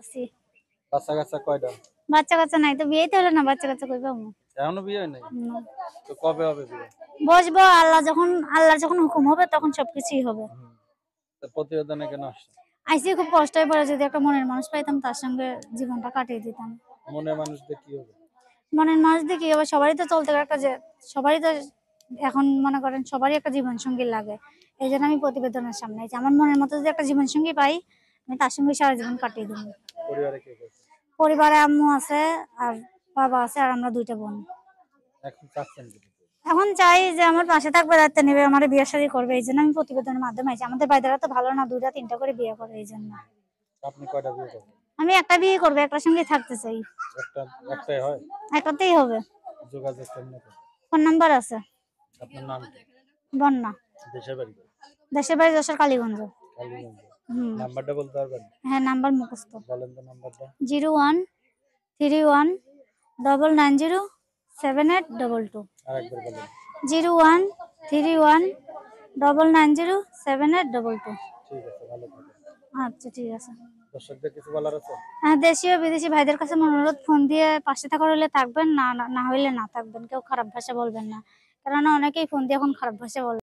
আছি। বাচ্চা কাচ্চা কয়টা? বাচ্চা কাচ্চা নাই তো, বিয়েই তো হলো না, বাচ্চা কাচ্চা কই পাবো? এখনো বিয়ে হয় নাই? না। তো কবে হবে বিয়ে? বসবো, আল্লাহর যখন হুকুম হবে তখন সবকিছুই হবে। তো প্রতিবেদনে কেন আসছে? আইসি খুব কষ্ট হয়ে পড়ে, যদি একটা মনের মানুষ পাইতাম তার সঙ্গে জীবনটা কাটিয়ে দিতাম। মনে মানুষদের কি হবে? মনের মানুষ দিয়ে কি হবে? সবারই তো চলতে একটা যে সবারই তো এখন মনে করেন সবারই একটা জীবন সঙ্গী লাগে। এই জন্য আমি প্রতিবেদনের সামনে আছি। আমার মনের মতো যদি একটা জীবন সঙ্গী পাই, আমি তার সঙ্গে সারা জীবন কাটিয়ে দেবো। পরিবারে কে কে আছে? পরিবারে আম্মু আছে, আর বাবা আছে, আর আমরা 2টা বোন। এখন চাচ্ছেন কি? এখন চাই যে আমার পাশে থাকবে, দায়িত্ব নেবে, আমার বিয়ে শাদী করবে। এই জন্য আমি প্রতিবেদনের মাধ্যমে আছি। আমাদের বাইরেরা তো ভালো না, 2টা 3টা করে বিয়ে করে, এই জন্য। আপনি কয়টা বিয়ে করবেন? আমি একটা বিয়ে করবো, একটার সঙ্গে থাকতে চাই। একটাই হয়? একটাতেই হবে। যোগাযোগ কেমনে করবেন? ফোন নাম্বার আছে। আপনার নাম কি? বন্যা। দেশের বাড়ি? দেশের বাড়ি যশোর কালীগঞ্জ। কালীগঞ্জ। হুম। নাম্বারটা বলতে পারবেন? হ্যাঁ, নাম্বার মুখস্থ। বলেন তো নাম্বারটা। 0131007822। আরেকবার বলেন। 0131007822। ঠিক আছে, ভালো থাকেন। আচ্ছা, ঠিক আছে। দর্শকদের কিছু বলার আছে? হ্যাঁ, দেশীয় বিদেশি ভাইদের কাছে অনুরোধ, ফোন দিয়ে পাশে থাকার হলে থাকবেন, না হইলে না থাকবেন। কেউ খারাপ ভাষা বলবেন না, কেননা অনেকেই ফোন দিয়ে এখন খারাপ ভাষা বলে।